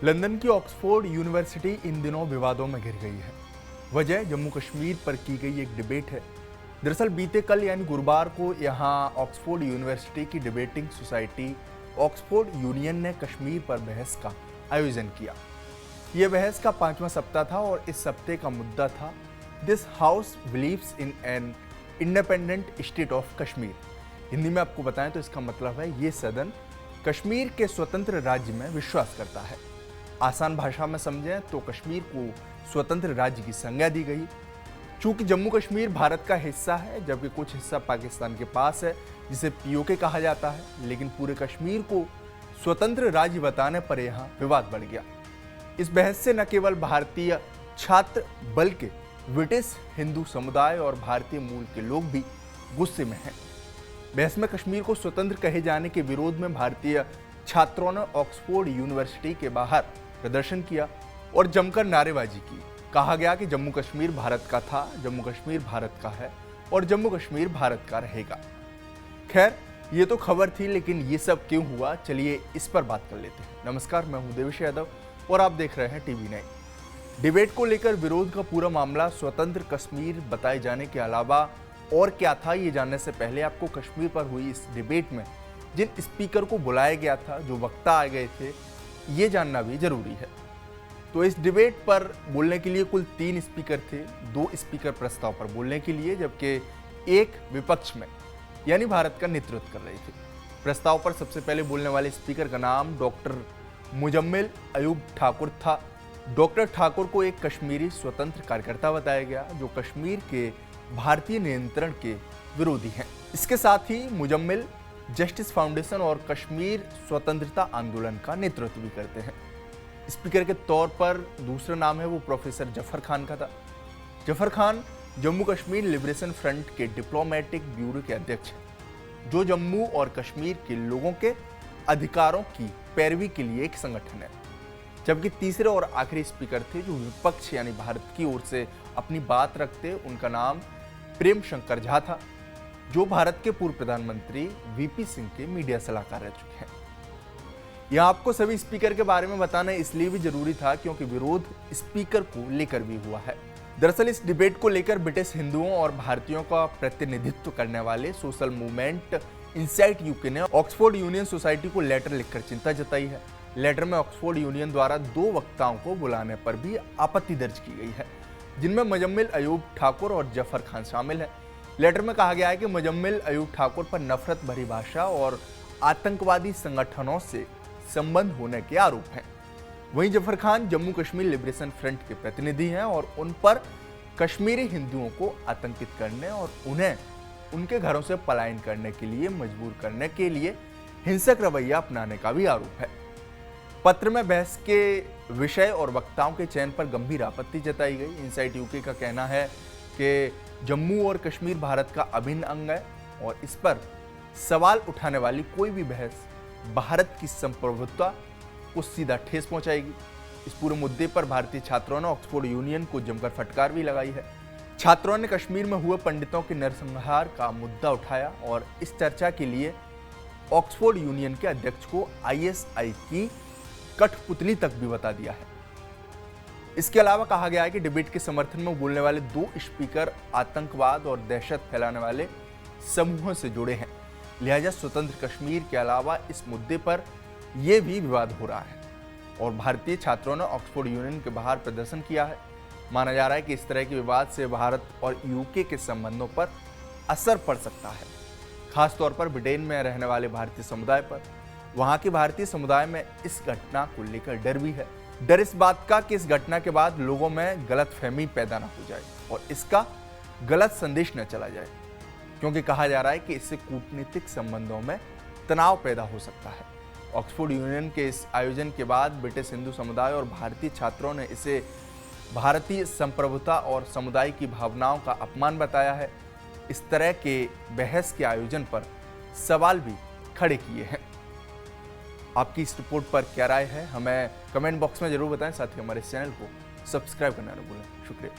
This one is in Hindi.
लंदन की ऑक्सफोर्ड यूनिवर्सिटी इन दिनों विवादों में घिर गई है। वजह जम्मू कश्मीर पर की गई एक डिबेट है। दरअसल बीते कल यानी गुरुवार को यहाँ ऑक्सफोर्ड यूनिवर्सिटी की डिबेटिंग सोसाइटी ऑक्सफोर्ड यूनियन ने कश्मीर पर बहस का आयोजन किया। यह बहस का 5वां सप्ताह था और इस सप्ताह का मुद्दा था this house believes in an independent state of Kashmir. Hindi में आपको बताएं तो इसका मतलब है ये सदन कश्मीर के स्वतंत्र राज्य में विश्वास करता है। आसान भाषा में समझें तो कश्मीर को स्वतंत्र राज्य की संज्ञा दी गई। चूंकि जम्मू कश्मीर भारत का हिस्सा है जबकि कुछ हिस्सा पाकिस्तान के पास है जिसे पीओके कहा जाता है, लेकिन पूरे कश्मीर को स्वतंत्र राज्य बताने पर यहाँ विवाद बढ़ गया। इस बहस से न केवल भारतीय छात्र बल्कि ब्रिटिश हिंदू समुदाय और भारतीय मूल के लोग भी गुस्से में हैं। बहस में कश्मीर को स्वतंत्र कहे जाने के विरोध में भारतीय छात्रों ने ऑक्सफोर्ड यूनिवर्सिटी के बाहर प्रदर्शन किया और जमकर नारेबाजी की। कहा गया कि जम्मू कश्मीर भारत का था, जम्मू कश्मीर भारत का है और जम्मू कश्मीर भारत का रहेगा। खैर, ये तो खबर थी, लेकिन ये सब क्यों हुआ, चलिए इस पर बात कर लेते हैं। नमस्कार, मैं हूं देवेश यादव और आप देख रहे हैं टीवी 9। डिबेट को लेकर विरोध का पूरा मामला स्वतंत्र कश्मीर बताए जाने के अलावा और क्या था, ये जानने से पहले आपको कश्मीर पर हुई इस डिबेट में जिन स्पीकर को बुलाया गया था, जो वक्ता आ गए थे, ये जानना भी जरूरी है। तो इस डिबेट पर बोलने के लिए कुल 3 स्पीकर थे। 2 स्पीकर प्रस्ताव पर बोलने के लिए जबकि एक विपक्ष में यानी भारत का नेतृत्व कर रहे थे। प्रस्ताव पर सबसे पहले बोलने वाले स्पीकर का नाम डॉक्टर मुजम्मिल अयूब ठाकुर था। डॉक्टर ठाकुर को एक कश्मीरी स्वतंत्र कार्यकर्ता बताया गया जो कश्मीर के भारतीय नियंत्रण के विरोधी हैं। इसके साथ ही मुजम्मिल जस्टिस फाउंडेशन और कश्मीर स्वतंत्रता आंदोलन का नेतृत्व भी करते हैं। स्पीकर के तौर पर दूसरा नाम है वो प्रोफेसर जफर खान का था। जफर खान जम्मू कश्मीर लिबरेशन फ्रंट के डिप्लोमेटिक ब्यूरो के अध्यक्ष हैं, जो जम्मू और कश्मीर के लोगों के अधिकारों की पैरवी के लिए एक संगठन है। जबकि तीसरे और आखिरी स्पीकर थे जो विपक्ष यानी भारत की ओर से अपनी बात रखते, उनका नाम प्रेम शंकर झा था, जो भारत के पूर्व प्रधानमंत्री वीपी सिंह के मीडिया सलाहकार रह चुके हैं। यह आपको सभी स्पीकर के बारे में बताना इसलिए भी जरूरी था क्योंकि विरोध स्पीकर को लेकर भी हुआ है। दरअसल इस डिबेट को लेकर ब्रिटिश हिंदुओं और भारतीयों का प्रतिनिधित्व करने वाले सोशल मूवमेंट इनसाइट यूके ने ऑक्सफोर्ड यूनियन सोसाइटी को लेटर लिखकर चिंता जताई है। लेटर में ऑक्सफोर्ड यूनियन द्वारा 2 वक्ताओं को बुलाने पर भी आपत्ति दर्ज की गई है, जिनमें मुजम्मिल अयूब ठाकुर और जफर खान शामिल है। लेटर में कहा गया है कि मुजम्मिल अयूब ठाकुर पर नफरत भरी भाषा और आतंकवादी संगठनों से संबंध होने के आरोप हैं। वहीं जफर खान जम्मू कश्मीर लिबरेशन फ्रंट के प्रतिनिधि हैं और उन पर कश्मीरी हिंदुओं को आतंकित करने और उन्हें उनके घरों से पलायन करने के लिए मजबूर करने के लिए हिंसक रवैया अपनाने का भी आरोप है। पत्र में बहस के विषय और वक्ताओं के चयन पर गंभीर आपत्ति जताई गई। इनसाइट यूके का कहना है कि जम्मू और कश्मीर भारत का अभिन्न अंग है और इस पर सवाल उठाने वाली कोई भी बहस भारत की संप्रभुता को सीधा ठेस पहुंचाएगी। इस पूरे मुद्दे पर भारतीय छात्रों ने ऑक्सफोर्ड यूनियन को जमकर फटकार भी लगाई है। छात्रों ने कश्मीर में हुए पंडितों के नरसंहार का मुद्दा उठाया और इस चर्चा के लिए ऑक्सफोर्ड यूनियन के अध्यक्ष को आईएसआई की कठपुतली तक भी बता दिया है। इसके अलावा कहा गया है कि डिबेट के समर्थन में बोलने वाले 2 स्पीकर आतंकवाद और दहशत फैलाने वाले समूहों से जुड़े हैं, लिहाजा स्वतंत्र कश्मीर के अलावा इस मुद्दे पर यह भी विवाद हो रहा है और भारतीय छात्रों ने ऑक्सफोर्ड यूनियन के बाहर प्रदर्शन किया है। माना जा रहा है कि इस तरह के विवाद से भारत और यूके के संबंधों पर असर पड़ सकता है, खासतौर पर ब्रिटेन में रहने वाले भारतीय समुदाय पर। वहां के भारतीय समुदाय में इस घटना को लेकर डर भी है। डर इस बात का कि इस घटना के बाद लोगों में गलतफहमी पैदा न हो जाए और इसका गलत संदेश न चला जाए, क्योंकि कहा जा रहा है कि इससे कूटनीतिक संबंधों में तनाव पैदा हो सकता है। ऑक्सफोर्ड यूनियन के इस आयोजन के बाद ब्रिटिश हिंदू समुदाय और भारतीय छात्रों ने इसे भारतीय संप्रभुता और समुदाय की भावनाओं का अपमान बताया है। इस तरह के बहस के आयोजन पर सवाल भी खड़े किए हैं। आपकी इस रिपोर्ट पर क्या राय है, हमें कमेंट बॉक्स में जरूर बताएं। साथ ही हमारे चैनल को सब्सक्राइब करना न भूलें। शुक्रिया।